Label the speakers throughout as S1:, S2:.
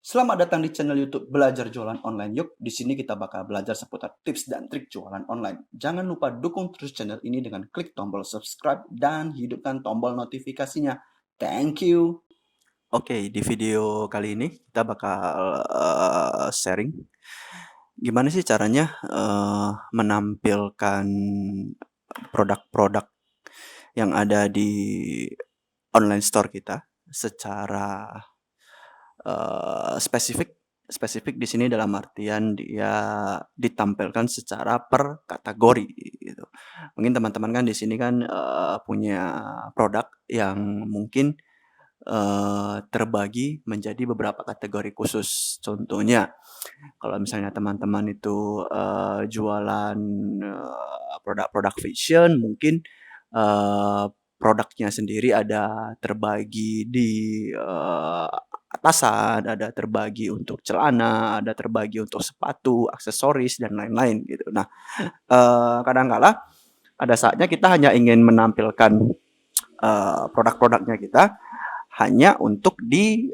S1: Selamat datang di channel YouTube Belajar Jualan Online Yuk. Di sini kita bakal belajar seputar tips dan trik jualan online. Jangan lupa dukung terus channel ini dengan klik tombol subscribe dan hidupkan tombol notifikasinya. Thank you. Oke, di video kali ini kita bakal sharing gimana sih caranya menampilkan produk-produk yang ada di online store kita secara spesifik. Spesifik di sini dalam artian dia ditampilkan secara per kategori gitu. Mungkin teman-teman kan di sini kan punya produk yang mungkin terbagi menjadi beberapa kategori khusus. Contohnya, kalau misalnya teman-teman itu jualan produk-produk fashion, mungkin produknya sendiri ada terbagi di atasan, ada terbagi untuk celana, ada terbagi untuk sepatu, aksesoris, dan lain-lain gitu. Nah, kadang-kala ada saatnya kita hanya ingin menampilkan produk-produknya kita hanya untuk di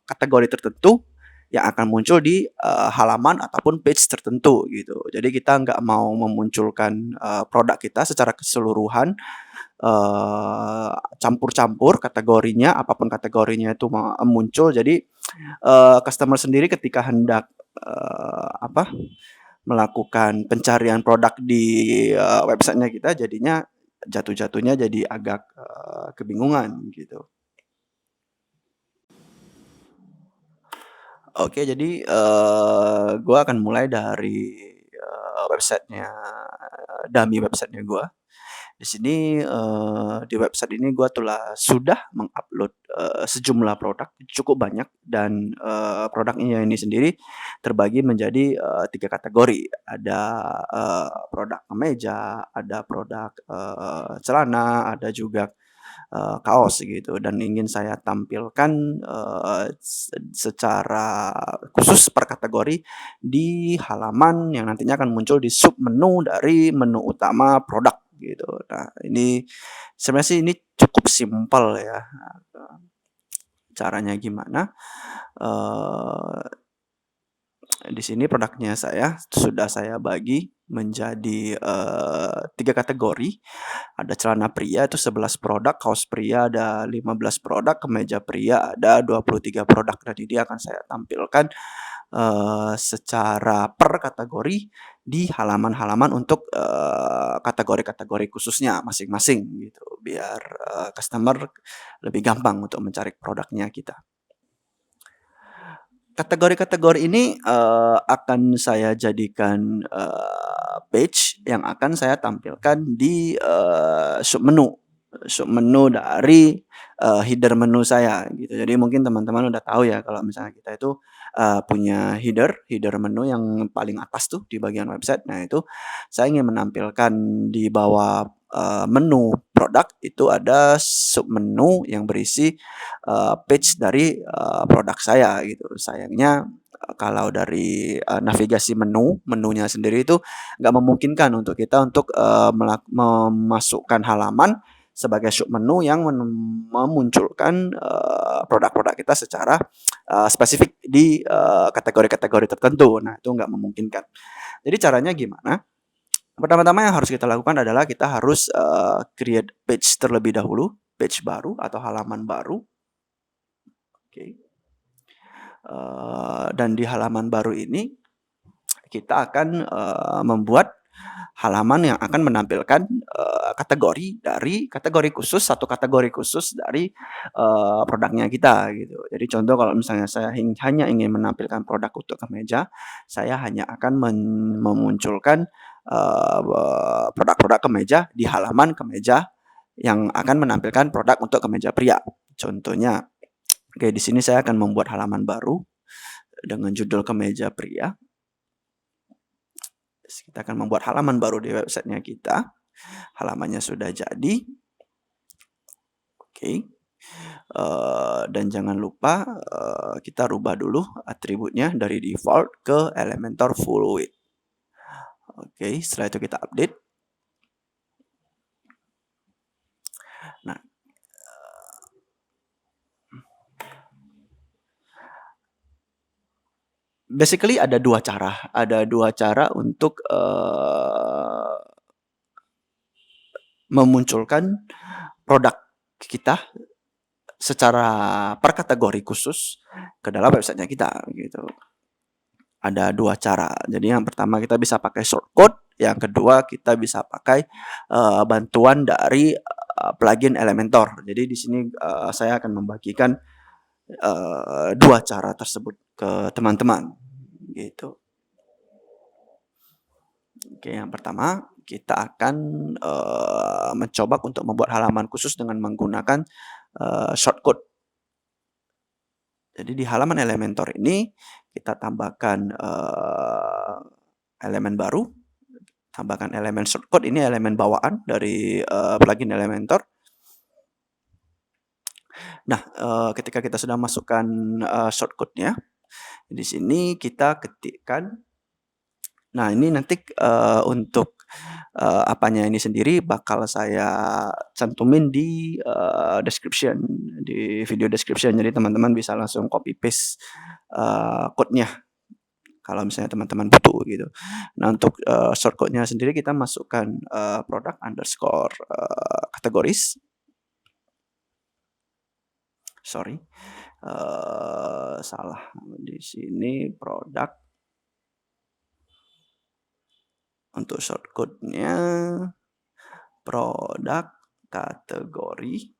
S1: kategori tertentu yang akan muncul di halaman ataupun page tertentu gitu. Jadi kita nggak mau memunculkan produk kita secara keseluruhan, campur-campur kategorinya, apapun kategorinya itu muncul. Jadi customer sendiri ketika hendak melakukan pencarian produk di websitenya kita, jadinya jatuh-jatuhnya jadi agak kebingungan gitu. Oke, jadi gue akan mulai dari websitenya, dummy websitenya gue. Di sini di website ini gue sudah mengupload sejumlah produk cukup banyak, dan produknya ini sendiri terbagi menjadi 3 kategori. Ada produk kemeja, ada produk celana, ada juga kaos gitu, dan ingin saya tampilkan secara khusus per kategori di halaman yang nantinya akan muncul di sub menu dari menu utama produk gitu. Nah, ini sebenarnya sih ini cukup simpel ya. Caranya gimana? Di sini produknya sudah saya bagi menjadi 3 kategori. Ada celana pria itu 11 produk, kaos pria ada 15 produk, kemeja pria ada 23 produk. Dan ini akan saya tampilkan secara per kategori di halaman-halaman untuk kategori-kategori khususnya masing-masing gitu, biar customer lebih gampang untuk mencari produknya kita. Kategori-kategori ini akan saya jadikan page yang akan saya tampilkan di submenu dari header menu saya gitu. Jadi mungkin teman-teman udah tahu ya kalau misalnya kita itu punya header menu yang paling atas tuh di bagian website. Nah, itu saya ingin menampilkan di bawah menu produk itu ada submenu yang berisi page dari produk saya gitu. Sayangnya kalau dari navigasi menunya sendiri itu nggak memungkinkan untuk kita untuk memasukkan halaman sebagai submenu yang memunculkan produk-produk kita secara spesifik di kategori-kategori tertentu. Nah, itu nggak memungkinkan. Jadi caranya gimana? Pertama-tama yang harus kita lakukan adalah kita harus create page terlebih dahulu, page baru atau halaman baru. Oke. Dan di halaman baru ini kita akan membuat halaman yang akan menampilkan kategori khusus, satu kategori khusus dari produknya kita gitu. Jadi contoh kalau misalnya saya hanya ingin menampilkan produk untuk kemeja, saya hanya akan memunculkan produk-produk kemeja di halaman kemeja yang akan menampilkan produk untuk kemeja pria. Contohnya, oke, di sini saya akan membuat halaman baru dengan judul kemeja pria. Kita akan membuat halaman baru di websitenya kita. Halamannya sudah jadi. Oke. Dan jangan lupa kita rubah dulu atributnya dari default ke Elementor full width. Oke, setelah itu kita update. Nah, basically ada 2 cara untuk, memunculkan produk kita secara per kategori khusus ke dalam website-nya kita, gitu. Ada 2 cara. Jadi yang pertama kita bisa pakai shortcode, yang kedua kita bisa pakai, bantuan dari, plugin Elementor. Jadi di sini, saya akan membagikan, 2 cara tersebut ke teman-teman, gitu. Oke, yang pertama kita akan, mencoba untuk membuat halaman khusus dengan menggunakan, shortcode. Jadi di halaman Elementor ini kita tambahkan, elemen baru, tambahkan elemen shortcode, ini elemen bawaan dari, plugin Elementor. Nah, ketika kita sudah masukkan, shortcode-nya, di sini kita ketikkan. Nah, ini nanti, untuk, apanya ini sendiri bakal saya cantumin di, description, di video description. Jadi teman-teman bisa langsung copy paste, code-nya kalau misalnya teman-teman butuh, gitu. Nah, untuk, shortcode-nya sendiri kita masukkan, product underscore, categories. Sorry, salah di sini product. Untuk shortcode-nya produk kategori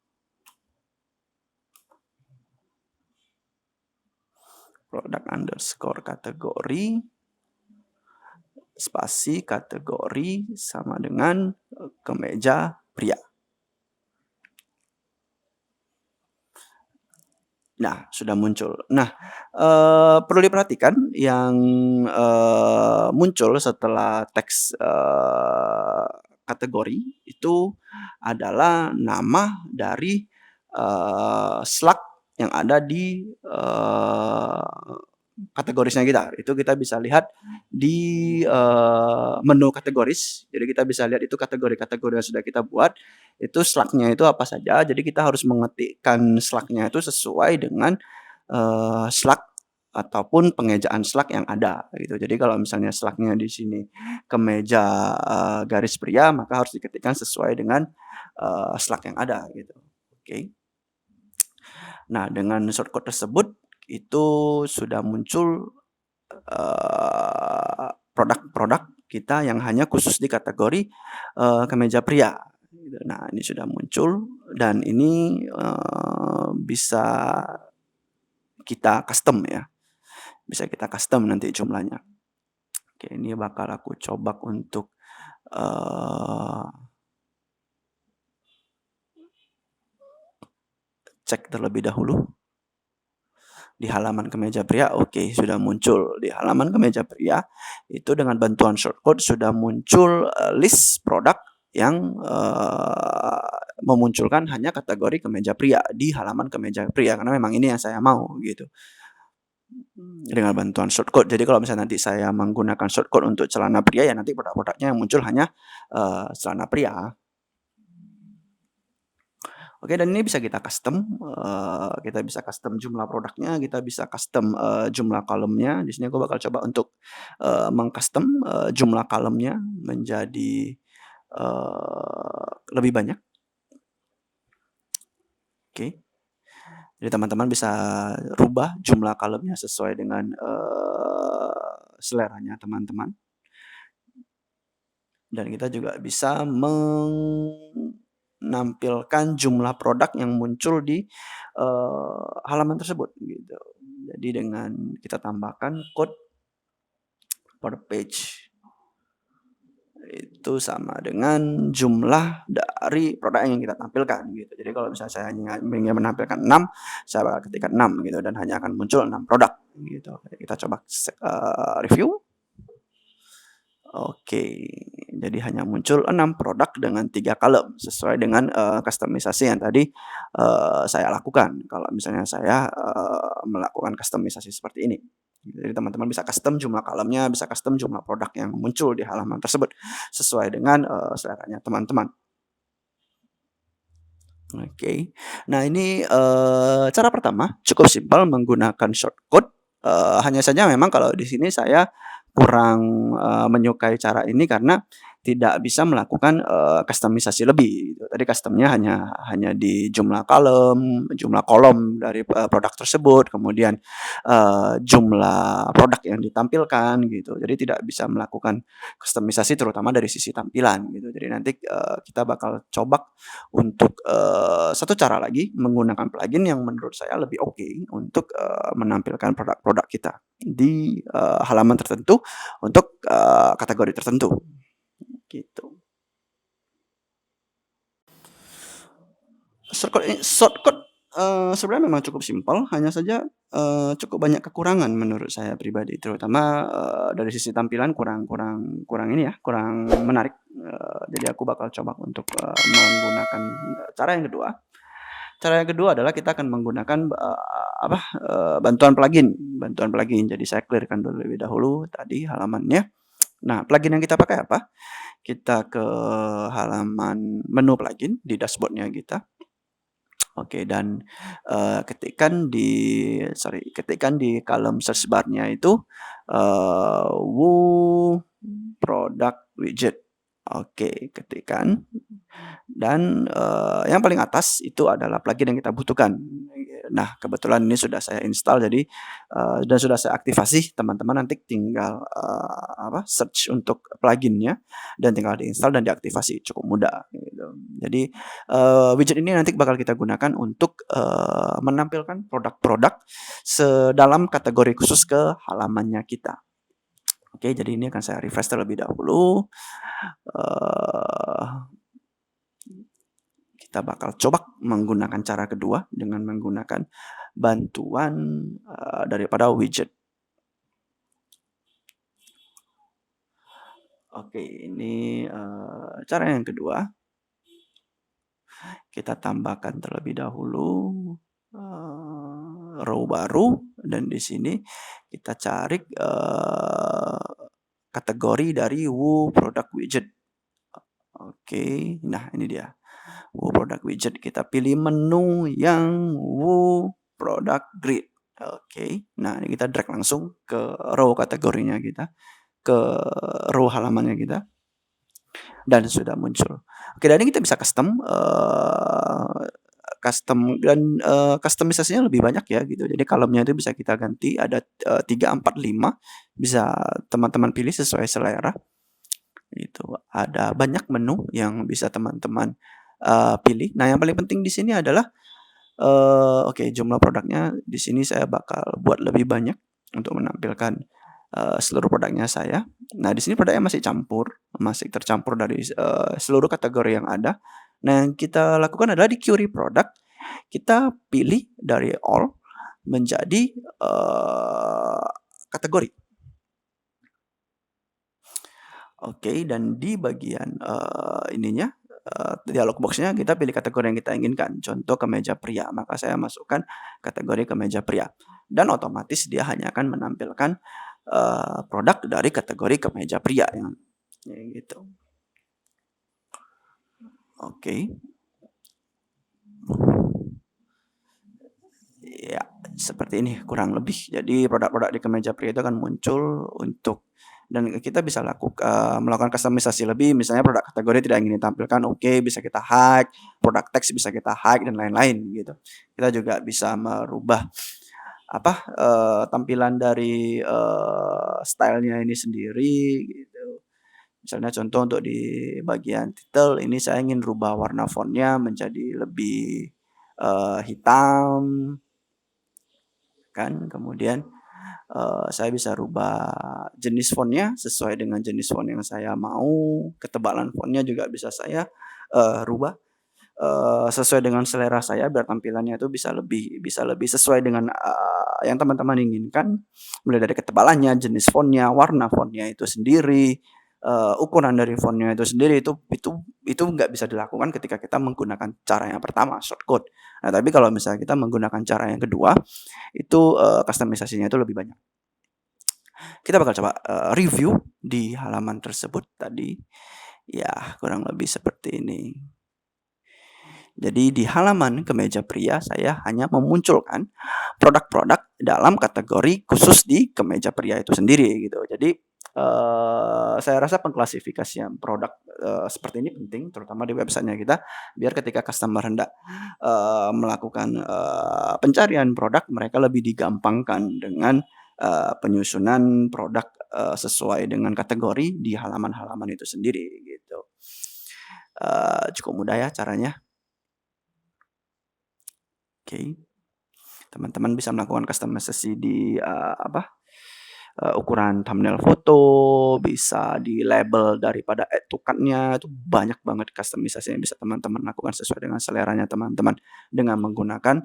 S1: product underscore kategori spasi kategori sama dengan kemeja pria. Nah, sudah muncul. Nah, perlu diperhatikan yang, muncul setelah teks, kategori itu adalah nama dari, slug yang ada di, kategorisnya kita. Itu kita bisa lihat di, menu kategoris. Jadi kita bisa lihat itu kategori-kategori yang sudah kita buat, itu slug-nya itu apa saja. Jadi kita harus mengetikkan slug-nya itu sesuai dengan, slug ataupun pengejaan slug yang ada, gitu. Jadi kalau misalnya slug-nya di sini kemeja, garis pria, maka harus diketikkan sesuai dengan, slug yang ada, gitu. Oke. Nah, dengan shortcode tersebut, itu sudah muncul, produk-produk kita yang hanya khusus di kategori, kemeja pria, gitu. Nah, ini sudah muncul dan ini, bisa kita custom ya, bisa kita custom nanti jumlahnya. Oke, ini bakal aku coba untuk, cek terlebih dahulu. Di halaman kemeja pria, oke, sudah muncul. Di halaman kemeja pria, itu dengan bantuan shortcode sudah muncul, list produk yang, memunculkan hanya kategori kemeja pria di halaman kemeja pria, karena memang ini yang saya mau, gitu. Dengan bantuan shortcode. Jadi kalau misalnya nanti saya menggunakan shortcode untuk celana pria, ya nanti produk-produknya yang muncul hanya, celana pria. Oke, dan ini bisa kita custom, kita bisa custom jumlah produknya, kita bisa custom, jumlah kolomnya. Di sini aku bakal coba untuk, meng-custom, jumlah kolomnya menjadi, lebih banyak. Oke. Jadi teman-teman bisa rubah jumlah kolomnya sesuai dengan, seleranya teman-teman. Dan kita juga bisa menampilkan jumlah produk yang muncul di, halaman tersebut, gitu. Jadi dengan kita tambahkan code per page itu sama dengan jumlah dari produk yang kita tampilkan, gitu. Jadi kalau misalnya saya ingin menampilkan 6, saya bakal ketikkan 6 gitu dan hanya akan muncul 6 produk, gitu. Kita coba review. Oke, jadi hanya muncul 6 produk dengan 3 kolom sesuai dengan, kustomisasi yang tadi, saya lakukan. Kalau misalnya saya, melakukan kustomisasi seperti ini. Jadi teman-teman bisa custom jumlah kolomnya, bisa custom jumlah produk yang muncul di halaman tersebut sesuai dengan, seleranya teman-teman. Oke. Nah ini, cara pertama cukup simpel menggunakan shortcode, Hanya saja memang kalau di sini saya kurang, menyukai cara ini karena tidak bisa melakukan, kustomisasi lebih gitu. Tadi custom-nya hanya di jumlah kolom dari, produk tersebut, kemudian, jumlah produk yang ditampilkan gitu. Jadi tidak bisa melakukan kustomisasi terutama dari sisi tampilan gitu. Jadi nanti, kita bakal coba untuk, satu cara lagi menggunakan plugin yang menurut saya lebih oke untuk, menampilkan produk-produk kita di, halaman tertentu untuk, kategori tertentu, gitu. Shortcut, sebenarnya memang cukup simpel, hanya saja, cukup banyak kekurangan menurut saya pribadi, terutama, dari sisi tampilan kurang kurang kurang ini ya, kurang menarik, jadi aku bakal coba untuk, menggunakan, cara yang kedua. Cara yang kedua adalah kita akan menggunakan, bantuan plugin. Jadi saya clear-kan dulu lebih dahulu tadi halamannya. Nah, plugin yang kita pakai apa? Kita ke halaman menu plugin di dashboard-nya kita. Oke, dan, ketikkan di kolom search bar-nya itu, Woo Product Widget. Oke, ketikkan dan, yang paling atas itu adalah plugin yang kita butuhkan. Nah, kebetulan ini sudah saya install jadi, dan sudah saya aktivasi, teman-teman nanti tinggal, search untuk plugin-nya dan tinggal di-install dan diaktifasi, cukup mudah gitu. Jadi, widget ini nanti bakal kita gunakan untuk, menampilkan produk-produk sedalam kategori khusus ke halamannya kita. Oke, jadi ini akan saya refresh terlebih dahulu. Kita bakal coba menggunakan cara kedua dengan menggunakan bantuan, daripada widget. Oke, ini, cara yang kedua. Kita tambahkan terlebih dahulu, row baru dan di sini kita cari, kategori dari Woo Product Widget. Oke, nah ini dia. Woo Product Widget, kita pilih menu yang Woo Product Grid. Oke, nah ini kita drag langsung ke row kategorinya kita, ke row halamannya kita, dan sudah muncul. Oke, dan ini kita bisa kustomisasinya lebih banyak ya gitu. Jadi kolomnya itu bisa kita ganti ada, 3, 4, 5, bisa teman-teman pilih sesuai selera. Gitu. Ada banyak menu yang bisa teman-teman, pilih. Nah, yang paling penting di sini adalah, oke, jumlah produknya di sini saya bakal buat lebih banyak untuk menampilkan, seluruh produknya saya. Nah, di sini produknya masih tercampur dari, seluruh kategori yang ada. Nah, yang kita lakukan adalah di query product, kita pilih dari all menjadi, kategori. Oke, dan di bagian, dialog box-nya kita pilih kategori yang kita inginkan, contoh kemeja pria, maka saya masukkan kategori kemeja pria. Dan otomatis dia hanya akan menampilkan, produk dari kategori kemeja pria yang gitu. Oke. Ya, seperti ini kurang lebih. Jadi produk-produk di kemeja pria itu akan muncul dan kita bisa melakukan kustomisasi lebih, misalnya produk kategori tidak ingin ditampilkan, oke, bisa kita hide, produk teks bisa kita hide dan lain-lain gitu. Kita juga bisa merubah tampilan dari, stylenya ini sendiri gitu. Misalnya contoh untuk di bagian title ini saya ingin rubah warna font-nya menjadi lebih, hitam kan, kemudian, saya bisa rubah jenis font-nya sesuai dengan jenis font yang saya mau, ketebalan font-nya juga bisa saya, rubah, sesuai dengan selera saya biar tampilannya itu bisa lebih sesuai dengan, yang teman-teman inginkan, mulai dari ketebalannya, jenis font-nya, warna font-nya itu sendiri, ukuran dari font-nya itu sendiri, itu nggak bisa dilakukan ketika kita menggunakan cara yang pertama, shortcut. Nah, tapi kalau misalnya kita menggunakan cara yang kedua, itu, kustomisasinya itu lebih banyak. Kita bakal coba, review di halaman tersebut tadi. Ya, kurang lebih seperti ini. Jadi di halaman kemeja pria saya hanya memunculkan produk-produk dalam kategori khusus di kemeja pria itu sendiri gitu. Jadi, saya rasa pengklasifikasian produk, seperti ini penting terutama di website-nya kita, biar ketika customer hendak, melakukan, pencarian produk mereka lebih digampangkan dengan, penyusunan produk, sesuai dengan kategori di halaman-halaman itu sendiri gitu. Cukup mudah ya caranya. Oke. Teman-teman bisa melakukan customisasi di, ukuran thumbnail foto, bisa di label daripada add to cart-nya, itu banyak banget customisasi yang bisa teman-teman lakukan sesuai dengan seleranya teman-teman, dengan menggunakan,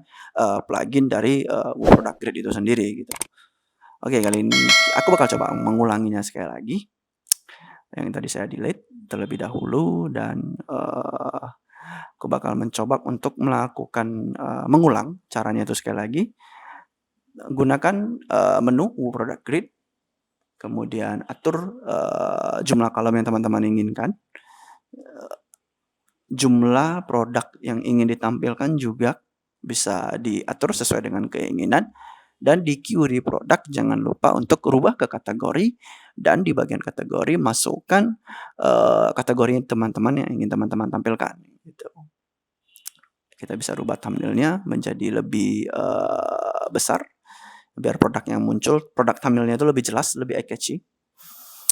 S1: plugin dari, Product Grid itu sendiri gitu. Oke, kali ini aku bakal coba mengulanginya sekali lagi, yang tadi saya delete terlebih dahulu dan, aku bakal mencoba untuk melakukan, mengulang caranya itu sekali lagi. Gunakan, menu Product Grid, kemudian atur, jumlah kolom yang teman-teman inginkan, jumlah produk yang ingin ditampilkan juga bisa diatur sesuai dengan keinginan, dan di query produk jangan lupa untuk rubah ke kategori, dan di bagian kategori masukkan, kategori teman-teman yang ingin teman-teman tampilkan, gitu. Kita bisa rubah thumbnail-nya menjadi lebih, besar, biar produk yang muncul, produk thumbnail-nya itu lebih jelas, lebih eye catchy.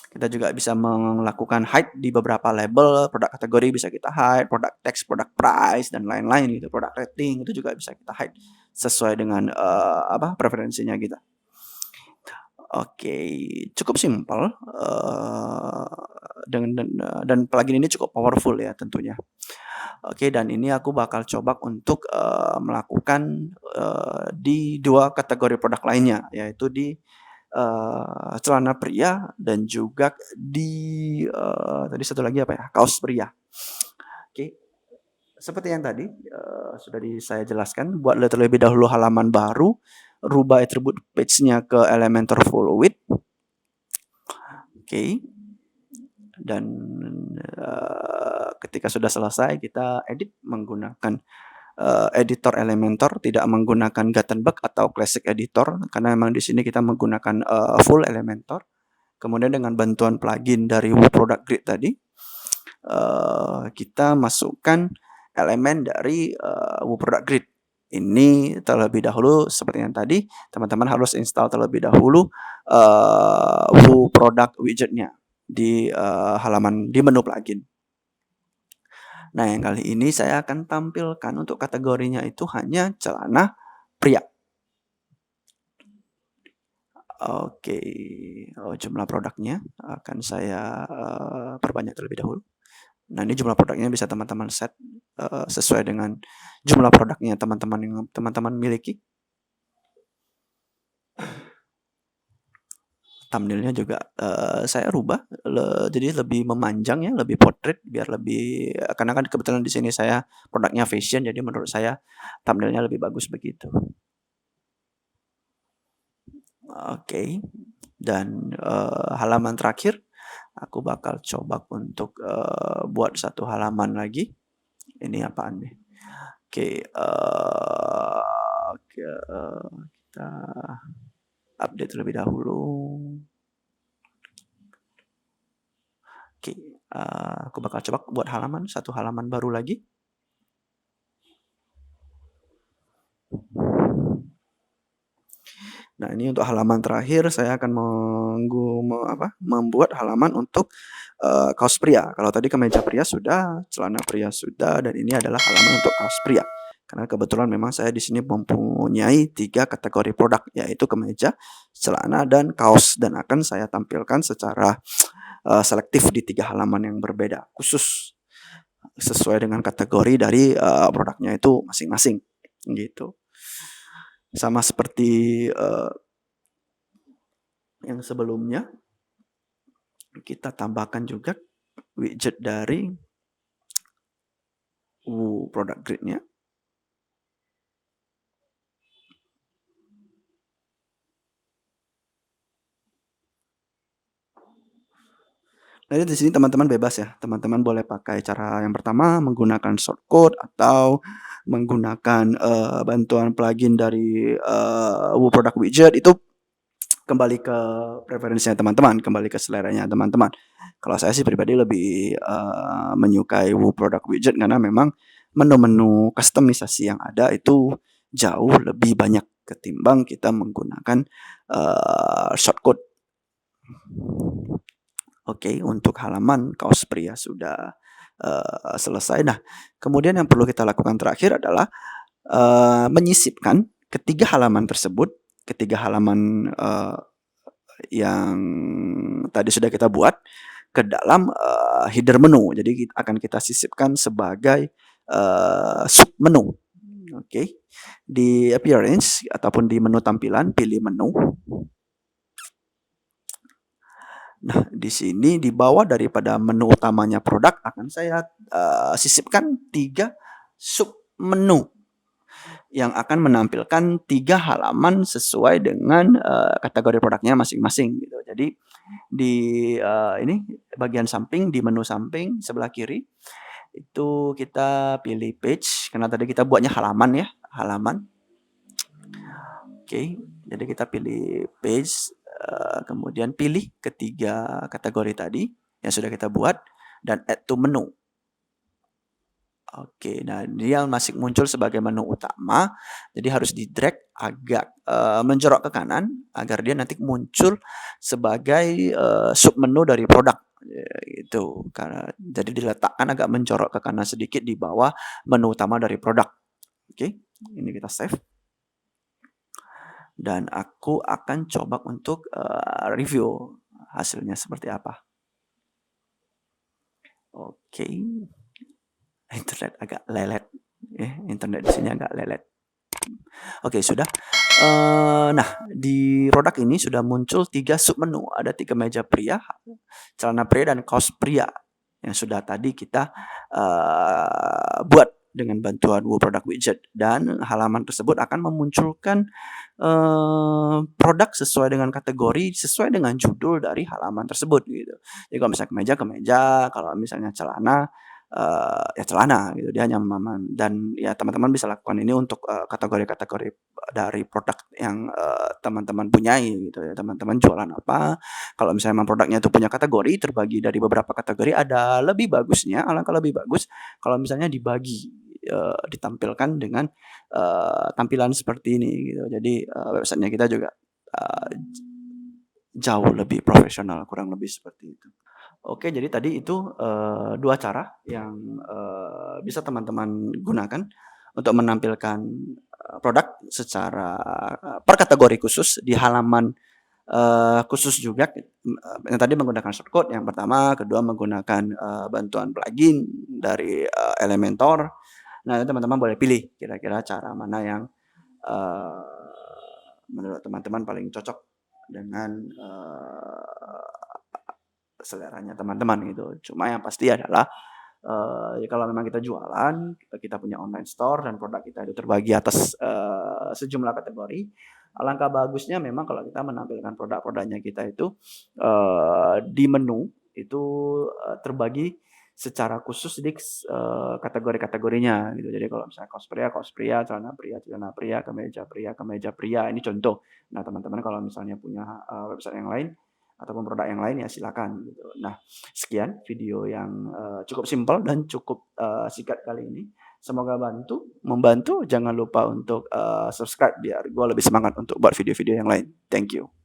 S1: Kita juga bisa melakukan hide di beberapa label, produk kategori bisa kita hide, produk teks, produk price, dan lain-lain gitu, produk rating itu juga bisa kita hide sesuai dengan, preferensinya kita. Oke, cukup simpel, dan plugin ini cukup powerful ya tentunya. Oke, dan ini aku bakal coba untuk, melakukan, di 2 kategori produk lainnya, yaitu di, celana pria dan juga di, tadi satu lagi apa ya, kaos pria. Oke, seperti yang tadi, sudah saya jelaskan, buat terlebih dahulu halaman baru, rubah atribut page-nya ke Elementor Full Width. Oke. Dan, ketika sudah selesai kita edit menggunakan, editor Elementor, tidak menggunakan Gutenberg atau Classic Editor, karena memang di sini kita menggunakan, full Elementor. Kemudian dengan bantuan plugin dari Product Grid tadi, kita masukkan elemen dari, Product Grid. Ini terlebih dahulu seperti yang tadi, teman-teman harus install terlebih dahulu, Product widget-nya di, halaman di menu plugin. Nah, yang kali ini saya akan tampilkan untuk kategorinya itu hanya celana pria. Oke, jumlah produknya akan saya, perbanyak terlebih dahulu. Nah, ini jumlah produknya bisa teman-teman set, sesuai dengan jumlah produknya teman-teman yang teman-teman miliki. Thumbnail-nya juga, saya rubah jadi lebih memanjang ya, lebih portrait biar lebih karena kan kebetulan di sini saya produknya fashion, jadi menurut saya thumbnail-nya lebih bagus begitu. Oke, dan, halaman terakhir aku bakal coba untuk, buat satu halaman lagi. Ini apaan nih? Oke, kita update terlebih dahulu. Oke, aku bakal coba buat satu halaman baru lagi. Nah, ini untuk halaman terakhir saya akan membuat halaman untuk, kaos pria. Kalau tadi kemeja pria sudah, celana pria sudah, dan ini adalah halaman untuk kaos pria. Karena kebetulan memang saya di sini mempunyai 3 kategori produk, yaitu kemeja, celana, dan kaos, dan akan saya tampilkan secara, selektif di 3 halaman yang berbeda, khusus sesuai dengan kategori dari, produknya itu masing-masing, gitu. Sama seperti, yang sebelumnya, kita tambahkan juga widget dari Product Grid-nya. Jadi di sini teman-teman bebas ya, teman-teman boleh pakai cara yang pertama menggunakan shortcode atau menggunakan, bantuan plugin dari, Product Widget itu kembali ke preferensinya teman-teman, kembali ke seleranya teman-teman. Kalau saya sih pribadi lebih, menyukai Product Widget karena memang menu-menu kustomisasi yang ada itu jauh lebih banyak ketimbang kita menggunakan, shortcode. Oke, untuk halaman kaos pria sudah, selesai. Nah, kemudian yang perlu kita lakukan terakhir adalah, menyisipkan ketiga halaman tersebut, ketiga halaman, yang tadi sudah kita buat ke dalam, header menu. Jadi akan kita sisipkan sebagai, sub menu. Oke. Di appearance ataupun di menu tampilan, pilih menu. Nah, di sini di bawah daripada menu utamanya produk akan saya, sisipkan 3 sub menu yang akan menampilkan 3 halaman sesuai dengan, kategori produknya masing-masing gitu. Jadi di, ini bagian samping, di menu samping sebelah kiri, itu kita pilih page karena tadi kita buatnya halaman ya, halaman. Oke, jadi kita pilih page, kemudian pilih ketiga kategori tadi yang sudah kita buat dan add to menu. Oke, nah dia masih muncul sebagai menu utama, jadi harus di-drag agak, menjorok ke kanan agar dia nanti muncul sebagai, submenu dari produk, gitu. Karena jadi diletakkan agak menjorok ke kanan sedikit di bawah menu utama dari produk. Oke, ini kita save. Dan aku akan coba untuk, review hasilnya seperti apa. Oke. Internet agak lelet, internet di sini agak lelet. Oke, sudah. Nah, di produk ini sudah muncul 3 submenu, ada 3 meja pria, celana pria, dan kaos pria yang sudah tadi kita, buat dengan bantuan Product Widget dan halaman tersebut akan memunculkan, produk sesuai dengan kategori, sesuai dengan judul dari halaman tersebut gitu. Jadi kalau misalnya kemeja, kalau misalnya celana, ya celana gitu, dia hanya dan ya teman-teman bisa lakukan ini untuk, kategori-kategori dari produk yang, teman-teman punyai gitu ya, teman-teman jualan apa, kalau misalnya memang produknya itu punya kategori, terbagi dari beberapa kategori, ada lebih bagusnya, alangkah lebih bagus kalau misalnya dibagi, ditampilkan dengan, tampilan seperti ini gitu. Jadi, website-nya kita juga, eee, jauh lebih profesional, kurang lebih seperti itu. Oke, jadi tadi itu, 2 cara yang, bisa teman-teman gunakan untuk menampilkan, produk secara, per kategori khusus di halaman, khusus juga, yang tadi menggunakan shortcode yang pertama, kedua menggunakan, bantuan plugin dari, Elementor. Nah, teman-teman boleh pilih kira-kira cara mana yang, menurut teman-teman paling cocok dengan, seleranya teman-teman gitu. Cuma yang pasti adalah, ya kalau memang kita jualan, kita punya online store dan produk kita itu terbagi atas, sejumlah kategori, alangkah bagusnya memang kalau kita menampilkan produk-produknya kita itu, di menu itu, terbagi secara khusus di kategori-kategorinya gitu. Jadi kalau misalnya kaos pria, celana pria, kemeja pria, ini contoh. Nah, teman-teman kalau misalnya punya, website yang lain ataupun produk yang lain ya silakan gitu. Nah, sekian video yang, cukup simpel dan cukup, singkat kali ini. Semoga membantu. Jangan lupa untuk, subscribe biar gue lebih semangat untuk buat video-video yang lain. Thank you.